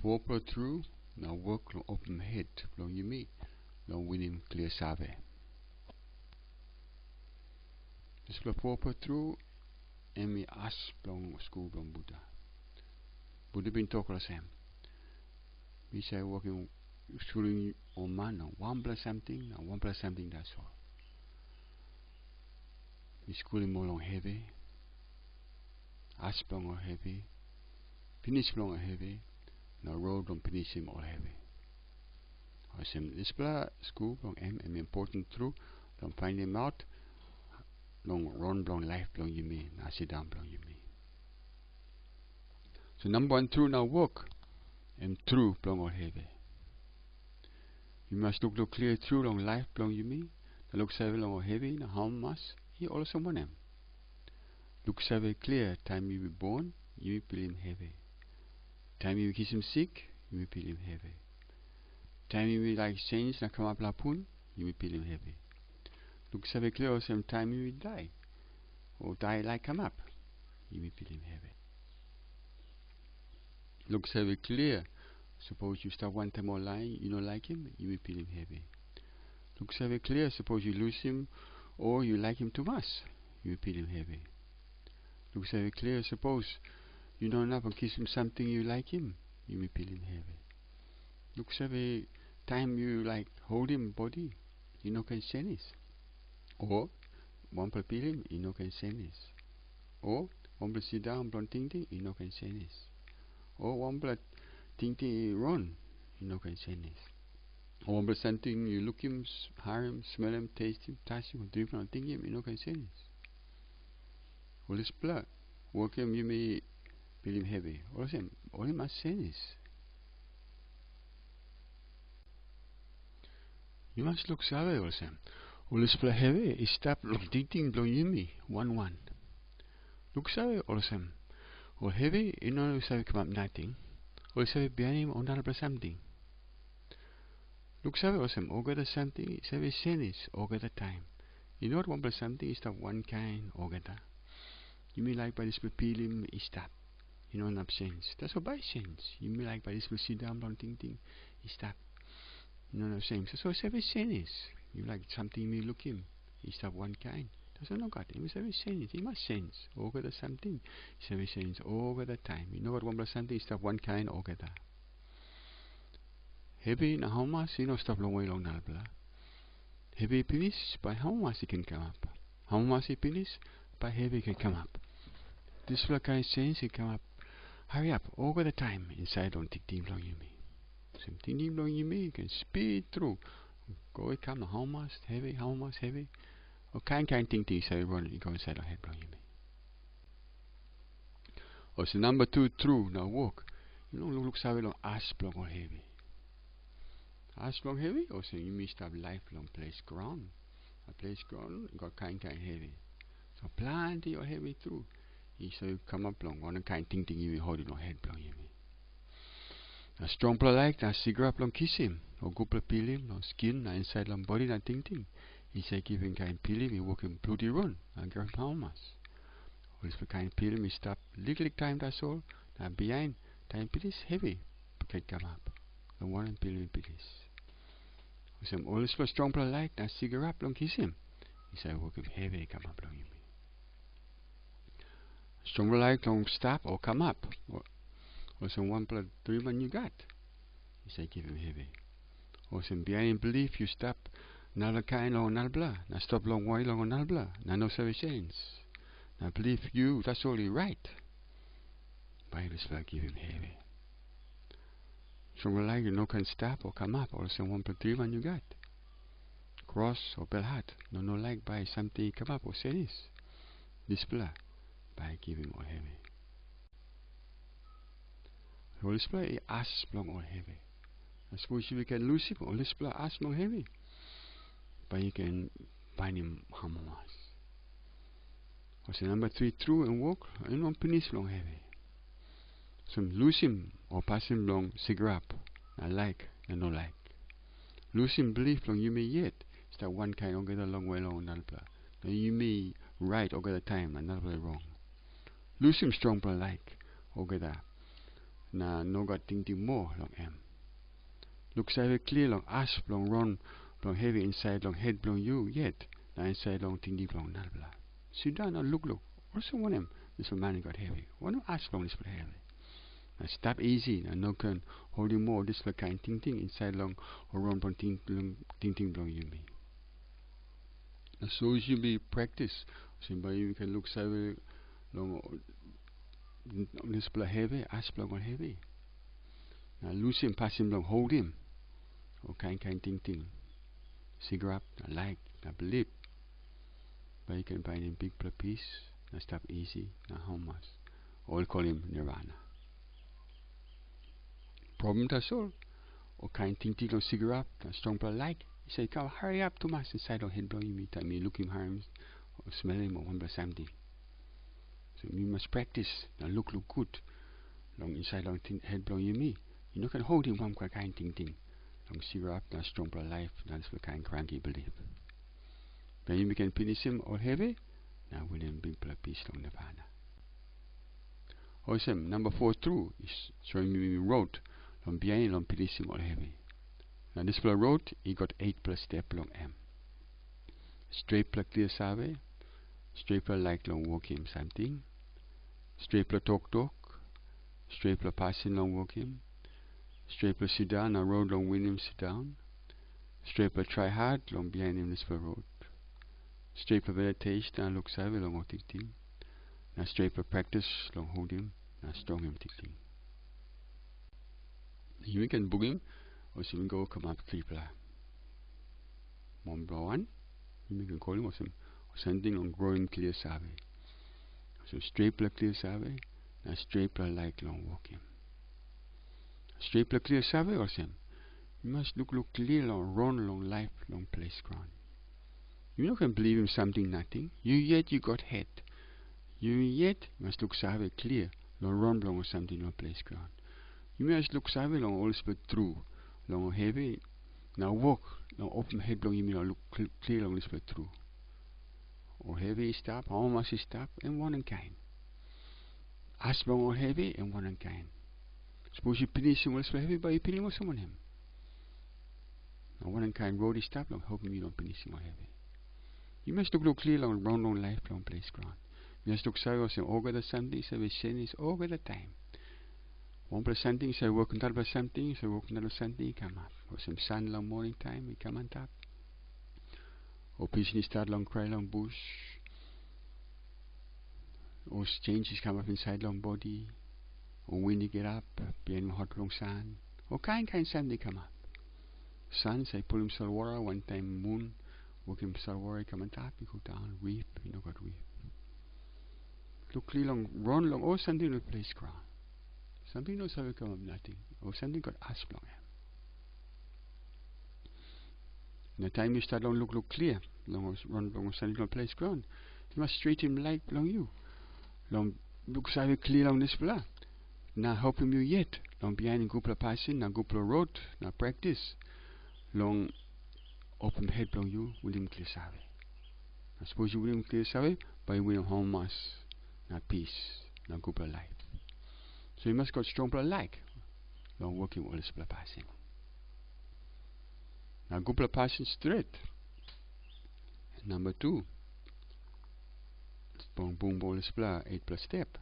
4 through now work long open head long yumi long winim clear save. Display 4 through emi as long school long Buddha. Buddha bin talk la sam. We say working schooling on man now 1 plus something now 1 plus something that's all. We schooling more long heavy. As long or heavy. Finish long or heavy. Now road on finish him all heavy. This school long M important through don't find him out long run long life long you mean now sit down long you mean. So number 1 through now work and through long or heavy. You must look clear through long life long you mean. Now look savvy long or heavy now how much he also one em. Look savvy clear time you were born you feel him heavy. Time you kiss him sick you feel him heavy. Time you will like change na come up lapun, you will feel him heavy. Look savvy clear same time you will die. Or die like come up, you will feel him heavy. Look savvy clear. Suppose you start one time or lying, you don't like him, you will feel him heavy. Look savvy clear. Suppose you lose him or you like him too much, you will feel him heavy. Look savvy clear. Suppose you don't have and kiss him something you like him, you will feel him heavy. Look savvy time you like hold him body, you know can send this. Or one per feel him, you know can send this. Or one per sit down blonde ting ting, you know can send this. Or one per ting ting run, you know can send this. Or one per something you look him, hear him, smell him, taste him, touch him, drink him, think him, you know can send this. All this blood, work him, you may feel him heavy. All him must send this. You must look savvy also. All this play heavy is stop look ting blow yumi 1-1. Look savvy also. All heavy you know savvy come up nothing. All savvy behind him on another something. Look savvy also. All get the something savvy send this all get the time. You know what one plus something is that one kind all get that. You may like by this peel him is stop. You know not sense. That's what by sense. You may like by this sit down blow ting is stop. No, no sense. So every sense. You like something you look him. He's of one kind. Doesn't know got him. It's every sense. He must sense. Over the something. It's every sense over the time. You know what one plus something is of one kind over that. Heavy na how much you know stop long way long nalbla. Heavy finish by how much he can come up. How much he finish by heavy can come up. This kind of sense he come up. Hurry up over the time inside on tick long you me. Something long you me you can speed through. Go it come how much heavy, or kind thing say run you go inside our head long you me. Or so number 2 through now walk. You know look savvy long ash long or heavy. Ash long heavy or so you missed up lifelong place ground. A place ground got kind heavy. So plenty or heavy through. So you come up long one kind thing you hold in your head long you me. A strong play like that cigarette long kiss him, or go play peel him, no skin, na inside long body, na ting. He say give him kind peel him, he walk him bloody run, and get how much. Or if kind peel him, he stop little time that's all, na behind, time peel is heavy, can come up. The one and peel him peel is. Or some always for strong play like that cigarette long kiss him. He say walk him heavy, come up long him. Strong play like long stop or come up. Or some 1 plus 3 when you got. You say give him heavy. Or some behind belief you stop another kind long nalbla. Now stop long way long nalbla. Now no service change. Now believe you that's only right. By this flag give him heavy. So like you no can stop or come up or some 1 plus 3 when you got. Cross or bell hat. No like by something come up or say this. Display by give him or heavy. Or display as long or heavy. I suppose you can lose him or display as long heavy. But you can find him how much. Or say number 3 through and walk and on finish long heavy. So lose him or pass him long cigarette. I like and no like. Lose him belief long you may yet. It's that one kind or get a long way long another. Now you may right or get a time another way wrong. Lose him strong but like or get a na no got ting more long em. Look very clear long asp long run long heavy inside long head long you yet na inside long ting long nalbla. Sit down and look. Also one em this man got heavy. One asp long this heavy. Now stop easy na no can hold him more this kind ting inside long or run long ting long you me. Now so you be practice. So you can look very long this heavy asp long heavy. Now lose him, pass him long, hold him. Or kind ting. Cigarette, I like, I believe. But you can find him big piece, na stop easy, na homas. All call him Nirvana. Problem to solve. Or kind ting long cigarette, na strong but like. He say, come hurry up to mas inside of head blowing me, time me looking harms, or smell him or one something. So you must practice, na look good. Long inside long head blowing me. You know can hold him one kind ting. Long cigarette, na strong but life, that's the kind cranky belief. Then you can finish him all heavy. Now William big piece long Nirvana. Awesome. Number 4 through is showing me road. Long behind long finish him all heavy. Now this road he got 8 plus step long M. Straight plus clear save. Straight plus like long walk him something. Straight plus talk. Straight plus passing long walk him. Straight plus sit down. Now road long win him sit down. Straight plus try hard long behind him this road. Straight plus meditation now look save long or ting. Now straight plus practice long hold him. Now strong him ting. You can book him or so you go come up 3 plus. Number 1 you can call him or something on grow him clear save. So straight plus clear save. Now straight plus like long walk him. Straight plus clear save or some. You must look clear long run long life long place ground. You not can believe in something nothing. You got head. You must look save clear long run long or something long place ground. You must look save long all split through long heavy. Now walk long open head long you mean look clear long split through. Or heavy stop, how much stop and one and kind. Ask long or heavy and one and kind. Suppose you finish him all split heavy but you pinning with someone him. Now one and kind road is stop long hoping you don't finish him all heavy. You must look clear long round long life long place ground. You must look save or some over the something so we send is over the time. 1 plus something so working that by something so working that something come up. Or some sun long morning time we come on top. Or business start long cry long bush. Or changes come up inside long body. Or when you get up, being hot long sun. Or kind something come up. Sun say pull himself water, one time moon, work himself water, come on top, you go down, weep, you know got weep. Look clear long, run long, or something will place ground. Something knows how to come up nothing. Or something got asp long. The time you start long look clear, long run long something will place ground. You must straight him like long you. Long look so clear long this blah. Now help him you yet. Long behind in gupla passing, now gupla road, now practice. Long open head long you with him clear save. I suppose you will him clear save, but you will home mass, now peace, now gupla life. So you must got strong blah like. Long working all this blah passing. Now gupla passing straight. And number 2. Boom ball is blah 8 plus step.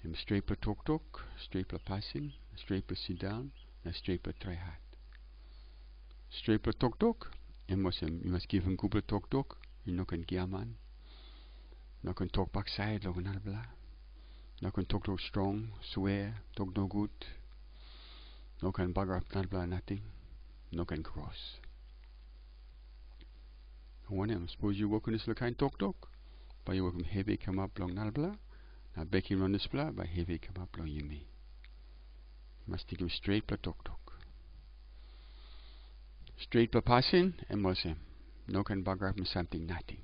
Him straight plus talk, straight plus passing, straight plus sit down, and straight plus try hard. Straight plus talk, you must give him good talk, you know can give man. No can talk backside, long and blah. No can talk strong, swear, talk no good. No can bugger up not blah nothing. No can cross. One of suppose you work on this kind talk, but you work him heavy come up long not blah. Now back him on this blah, but heavy come up long you me. Must take him straight plus talk. Straight plus passing, and was him. No can bugger up him something nothing.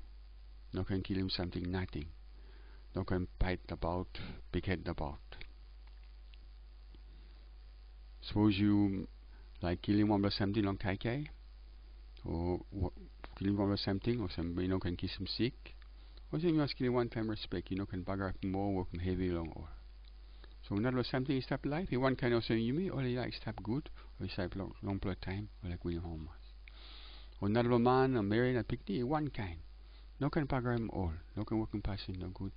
No can kill him something nothing. No can bite about, big head about. Suppose you like kill him one plus something long kai, or kill him one plus something, or somebody no can kiss him sick. Or you must kill him one time respect, you know can bugger up more, work him heavy long or. So not was something he stop life. He one kind of saying you me or he like stop good or he stop long period of time or like William Holmes. Or not a man or married a picnic one kind. No can pag him all. No can work him passing no good.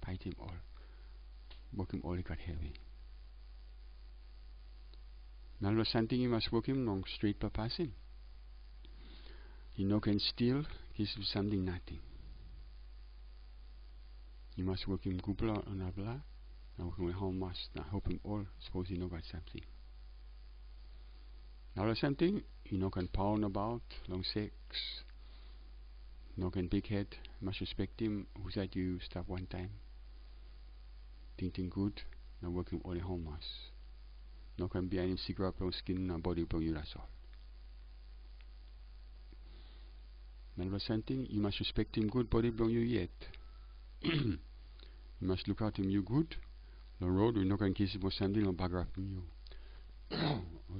Fight him all. Work him all he got heavy. Not was something he must work him long straight per passing. He no can steal. He's something nothing. You must work him Goopla on a blah. Now working with how much. Now help him all. Suppose he no got something. Now there's something you no can pound about. Long sex. No can big head. Must respect him. Who's that you stop one time. Think good. Now working all the how much. No can be any cigarette long skin and body bone you that's all. Now there's something you must respect him good body bone you yet. You must look at him you good. The road we no can kiss him or something or bag up you.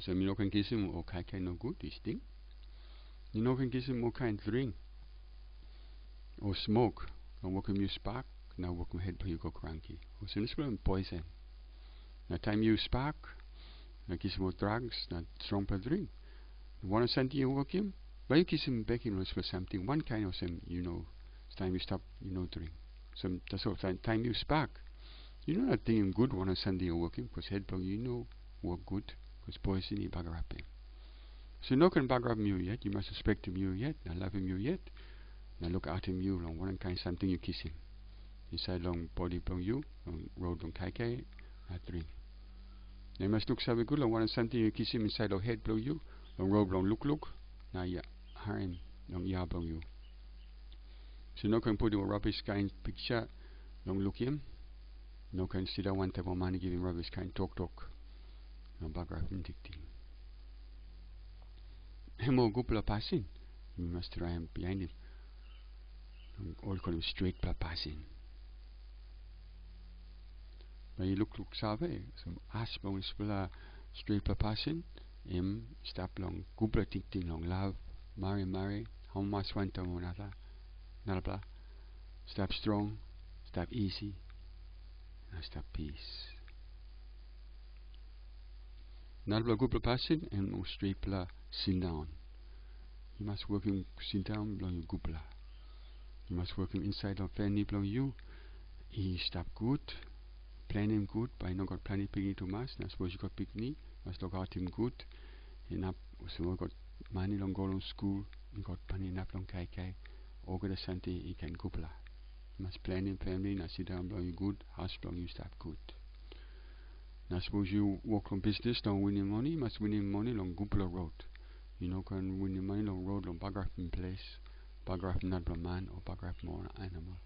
So you no can kiss him or kai no good this thing. You no can kiss him or kind drink. Or smoke. Don't work him you spark. Now work him head but you go cranky. Or so this will poison. Now time you spark. Now kiss him or drugs. Now strong per drink. You want something you work him? But you kiss him back in for something. One kind of some you know. It's time you stop you know drink. So that's all time you spark. You know that thing good one on Sunday you working because head bug you know work good because poison he bugger up him. So no can bugger up him you yet. You must respect him you yet. Now love him you yet. Now look at him you long one kind something you kiss him. Inside long body bone you long road long kai not drink. Now you must look so good long one something you kiss him inside of head blow you long road long look. Now yeah harm long ya blow you. So no can put a rubbish kind picture long look him. No can sit down one time of money giving rubbish kind talk. No bugger up him dicting. Hemo gupla passing. You must try him behind him. All call him straight per passing. But you look save. So ask bone spilla straight per passing. Stop long gupla dicting long love. Marry. How much one time or another. Nalabla. Stop strong. Stop easy. And stop peace. Nalabla gupla passing and no straight pla sit down. You must work him sit down below you gupla. You must work him inside of family below you. He stop good. Plan him good. But I no got plan picnic too much. Now suppose you got picnic. Must look out him good. And up so got money long go to school. You got money enough long kai. All got a Sunday he can gupla. You must plan him family. Now sit down below you good. House below you stop good. Now suppose you work on business. Don't win him money. You must win him money long gupla road. You know can win your money long road long bugger up in place. Bugger up not a man or bugger up more animal.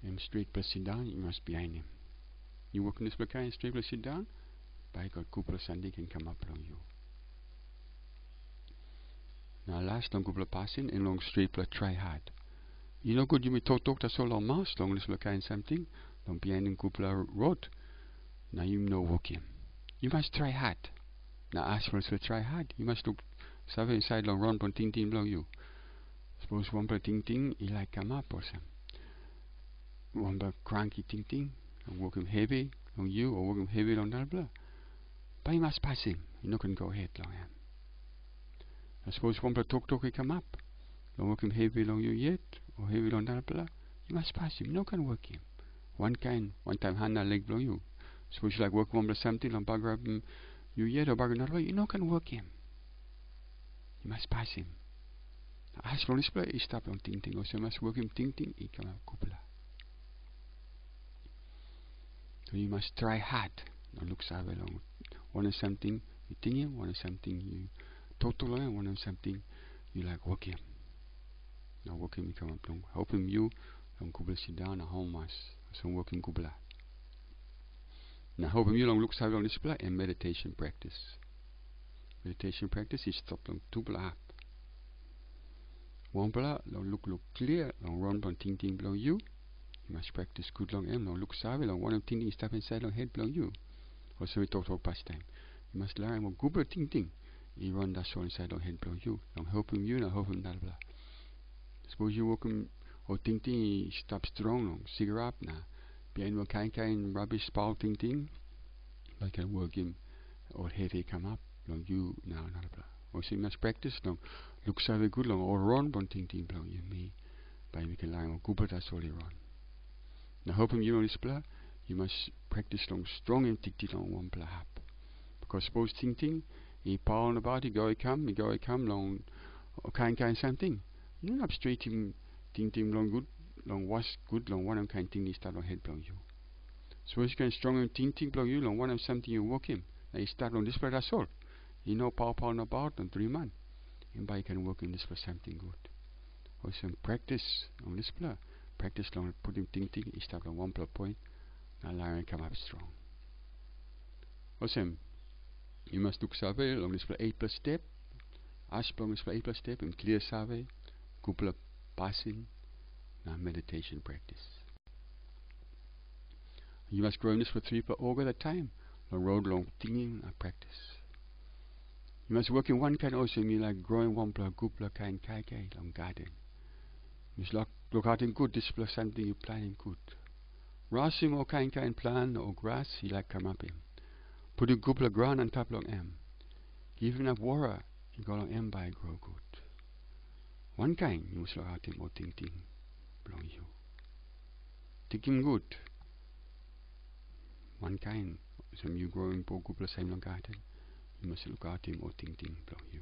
Him straight plus sit down, you must behind him. You work in this kind straight plus sit down, by God couple Sunday can come up along you. Now last long couple passing and long straight plus try hard. You know good you may talk that's all long mouse, long this kind something, long behind him couple road. Now you know work him. You must try hard. Now ask for us to try hard. You must look save inside long run ting below you. Suppose one per ting he like come up or some. One per cranky ting and work him heavy on you or work him heavy on that blah. But you must pass him. You no can go ahead long him. I suppose one per talk he come up. Don't work him heavy on you yet or heavy on that blah. You must pass him. No can work him. One time hand and leg below you. Suppose you like work one per something on bugger up him. You yet or bugger another way, you no can work him. You must pass him. Ask for this play, he stop on ting or so you must work him ting, he come out kupla. So you must try hard. Don't look so long. One is something you think him, one is something you total on, one is something you like work him. Now work him, he come up long. Help him you, long kupla sit down, a home mas. So work him kupla. Now help him you long look so long this play and meditation practice. Meditation practice is stop long two blah up. One blah long look clear long run on ting below you. You must practice good long long look savvy long one of ting stop inside long head below you. Or so we talk past time. You must learn more goober ting. You run that so inside long head below you. Long help him you now help him that blah. Suppose you work him or ting stop strong long cigarette now. behind what kind rubbish spoil ting. I can work him or headache come up. Long you now not blah. Or see must practice long. Look very good long or run bon ting long you me. By we can lie on Cooper that's all run. Now hoping you know this blah. You must practice long strong and ting long one blah hap. Because suppose ting he pound about he go come long or kind something. You know up straight him ting long good long was good long one kind thing he start on head long you. Suppose you can strong and ting long you long one of something you work him. Now he start on this blah that's all. You know pound about on 3 months. And by can work in this for something good. Or some practice on this blah. Practice long put him ting he start on one blah point. Now learn come up strong. Awesome. You must look survey along this 8 plus step. Ashbong is 8 plus step and clear survey. Couple of passing. Now meditation practice. You must grow in this for 3 per org at a time. Long road long thinking practice. You must work in one kind also mean like growing one block couple kind kai long garden. You must look out in good this plus something you planting good. Racing or kind plant or grass he like come up in. Put a couple of ground on top long M. Give him enough water, you go long M by grow good. One kind you must look out him or ting belong you. Thinking good. One kind some you growing po couple of same long garden. You must look out him or ting belong you.